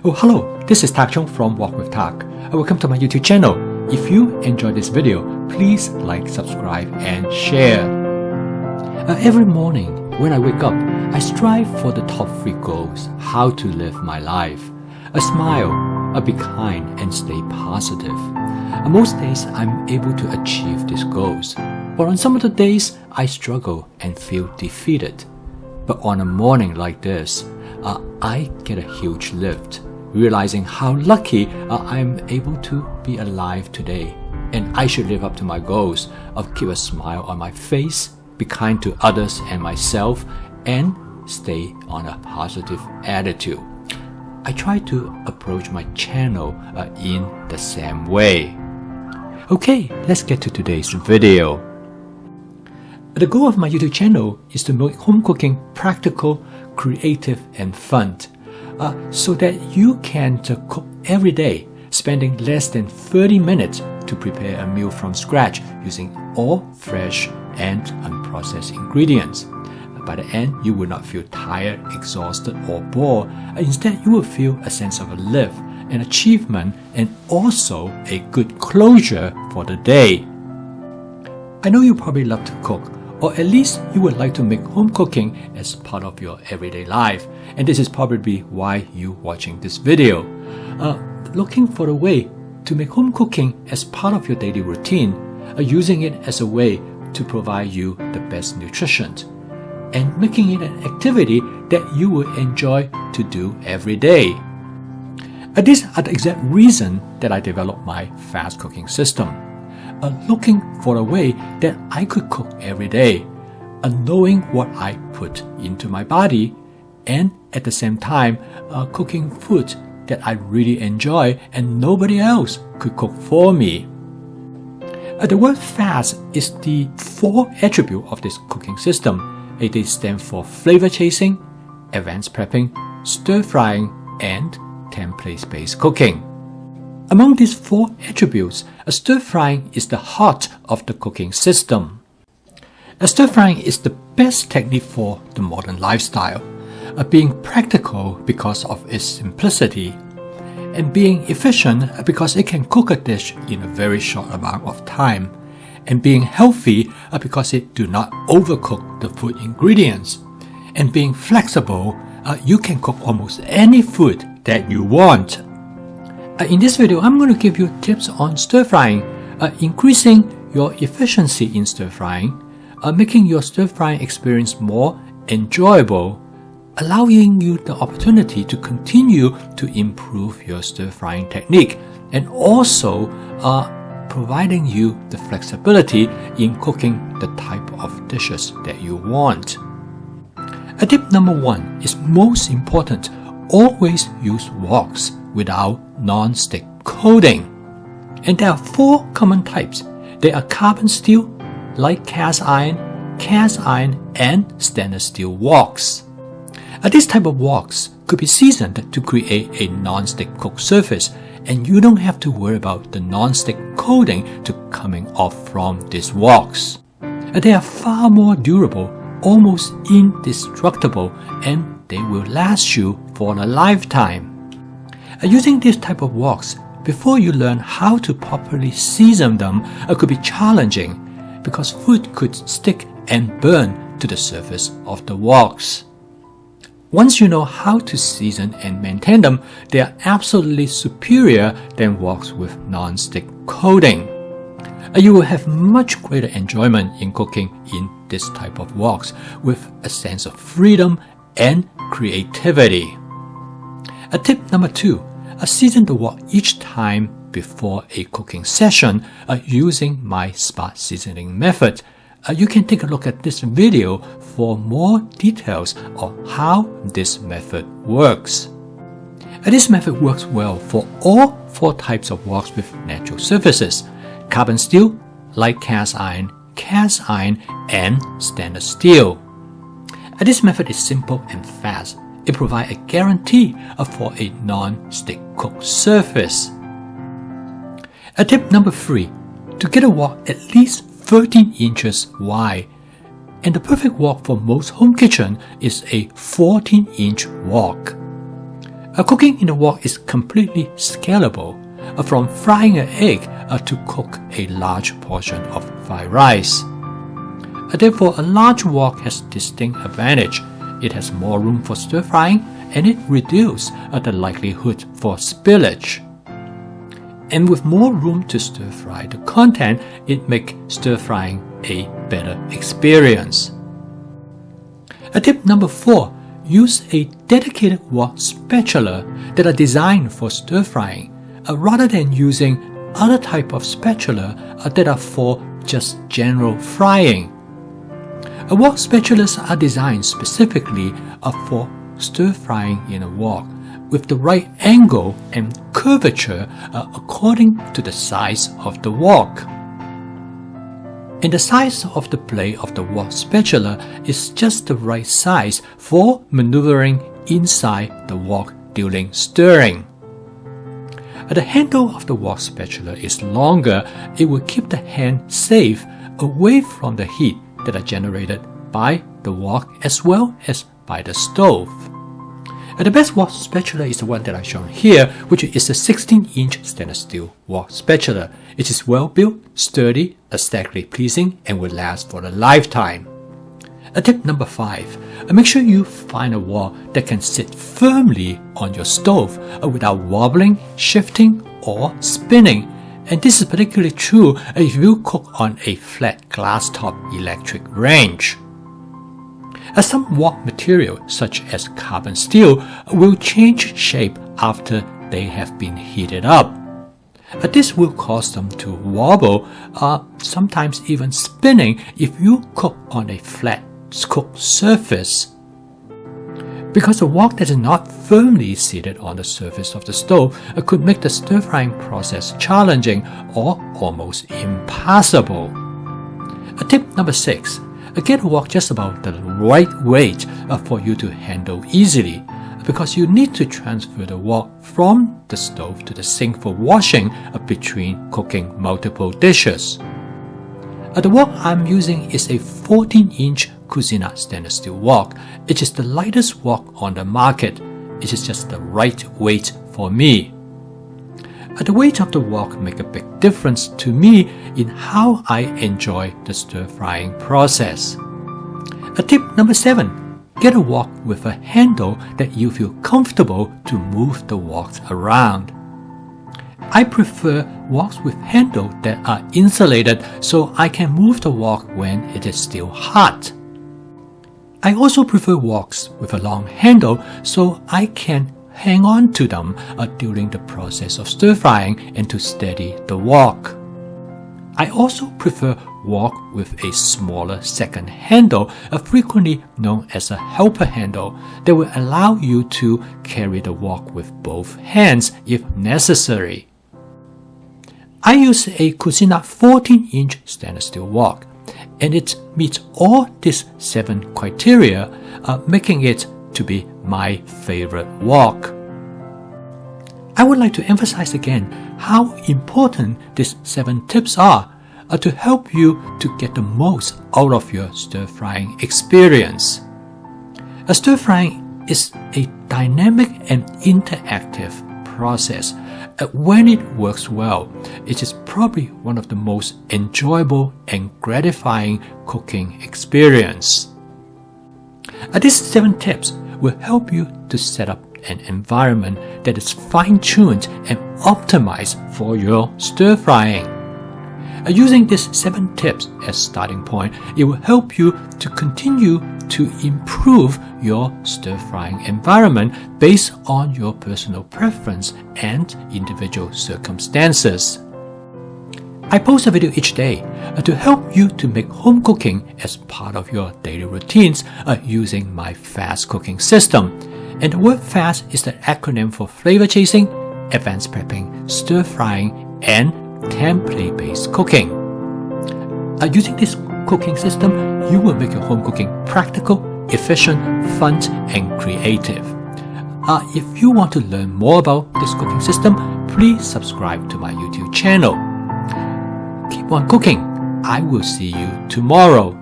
Oh, hello, this is Tak Chung from Walk with Tak. Welcome to my YouTube channel. If you enjoyed this video, please like, subscribe, and share. Every morning when I wake up, I strive for the top 3 goals: how to live my life, a smile, be kind, and stay positive. Most days I'm able to achieve these goals, but on some of the days I struggle and feel defeated. But on a morning like this, I get a huge lift, realizing how lucky I'm able to be alive today. And I should live up to my goals of keep a smile on my face, be kind to others and myself, and stay on a positive attitude. I try to approach my channel in the same way. Okay, let's get to today's video. The goal of my YouTube channel is to make home cooking practical, creative, and fun, so that you can cook every day, spending less than 30 minutes to prepare a meal from scratch using all fresh and unprocessed ingredients. By the end, you will not feel tired, exhausted, or bored. Instead, you will feel a sense of relief, an achievement, and also a good closure for the day. I know you probably love to cook, or at least you would like to make home cooking as part of your everyday life, and this is probably why you're watching this video. Looking for a way to make home cooking as part of your daily routine, using it as a way to provide you the best nutrition, and making it an activity that you will enjoy to do every day. These are the exact reason that I developed my fast cooking system. Looking for a way that I could cook every day, knowing what I put into my body, and at the same time cooking food that I really enjoy and nobody else could cook for me. The word fast is the 4 attribute of this cooking system. They stand for flavor chasing, advanced prepping, stir frying, and template-based cooking. Among these 4 attributes, stir frying is the heart of the cooking system. Stir frying is the best technique for the modern lifestyle, being practical because of its simplicity, and being efficient because it can cook a dish in a very short amount of time, and being healthy because it do not overcook the food ingredients, and being flexible, you can cook almost any food that you want. In this video, I'm going to give you tips on stir frying, increasing your efficiency in stir frying, making your stir frying experience more enjoyable, allowing you the opportunity to continue to improve your stir frying technique, and also providing you the flexibility in cooking the type of dishes that you want. Tip number 1 is most important. Always use woks without non-stick coating. And there are 4 common types. They are carbon steel, light cast iron, and stainless steel woks. This type of woks could be seasoned to create a non-stick cook surface, and you don't have to worry about the non-stick coating coming off from these woks. They are far more durable, almost indestructible, and they will last you for a lifetime. Using this type of woks, before you learn how to properly season them, could be challenging because food could stick and burn to the surface of the woks. Once you know how to season and maintain them, they are absolutely superior than woks with non-stick coating. You will have much greater enjoyment in cooking in this type of woks with a sense of freedom and creativity. Tip number 2, season the wok each time before a cooking session using my spot seasoning method. You can take a look at this video for more details of how this method works. This method works well for all 4 types of woks with natural surfaces: carbon steel, light cast iron, and stainless steel. This method is simple and fast. It provides a guarantee for a non-stick cook surface. Tip number 3, to get a wok at least 13 inches wide. And the perfect wok for most home kitchen is a 14-inch wok. Cooking in the wok is completely scalable, from frying an egg to cook a large portion of fried rice. Therefore, a large wok has distinct advantage. It has more room for stir frying, and it reduces the likelihood for spillage. And with more room to stir fry the content, it makes stir frying a better experience. Tip number 4. Use a dedicated wok spatula that are designed for stir frying, rather than using other type of spatula that are for just general frying. Wok spatulas are designed specifically for stir frying in a wok, with the right angle and curvature according to the size of the wok. And the size of the blade of the wok spatula is just the right size for maneuvering inside the wok during stirring. The handle of the wok spatula is longer. It will keep the hand safe away from the heat that are generated by the wok as well as by the stove. The best wok spatula is the one that I've shown here, which is a 16-inch stainless steel wok spatula. It is well built, sturdy, aesthetically pleasing, and will last for a lifetime. Tip number 5. Make sure you find a wok that can sit firmly on your stove without wobbling, shifting, or spinning. And this is particularly true if you cook on a flat glass top electric range. Some wok material, such as carbon steel, will change shape after they have been heated up. This will cause them to wobble, sometimes even spinning if you cook on a flat cooked surface. Because a wok that is not firmly seated on the surface of the stove could make the stir-frying process challenging or almost impossible. Tip number 6. Get a wok just about the right weight for you to handle easily, because you need to transfer the wok from the stove to the sink for washing between cooking multiple dishes. The wok I'm using is a 14-inch Cucina stainless steel wok. It is the lightest wok on the market. It is just the right weight for me. The weight of the wok makes a big difference to me in how I enjoy the stir-frying process. Tip number 7. Get a wok with a handle that you feel comfortable to move the wok around. I prefer woks with handles that are insulated so I can move the wok when it is still hot. I also prefer woks with a long handle so I can hang on to them during the process of stir-frying and to steady the wok. I also prefer wok with a smaller second handle, frequently known as a helper handle, that will allow you to carry the wok with both hands if necessary. I use a Cucina 14-inch stainless steel wok, and it meets all these 7 criteria, making it to be my favorite wok. I would like to emphasize again how important these 7 tips are to help you to get the most out of your stir-frying experience. Stir-frying is a dynamic and interactive process. When it works well, it is probably one of the most enjoyable and gratifying cooking experience. These 7 tips will help you to set up an environment that is fine-tuned and optimized for your stir-frying. Using these 7 tips as starting point, it will help you to continue to improve your stir-frying environment based on your personal preference and individual circumstances. I post a video each day to help you to make home cooking as part of your daily routines using my fast cooking system. And the word FAST is the acronym for flavor chasing, advanced prepping, stir frying, and template-based cooking. Using this cooking system, you will make your home cooking practical, efficient, fun, and creative. If you want to learn more about this cooking system, please subscribe to my YouTube channel. Keep on cooking. I will see you tomorrow.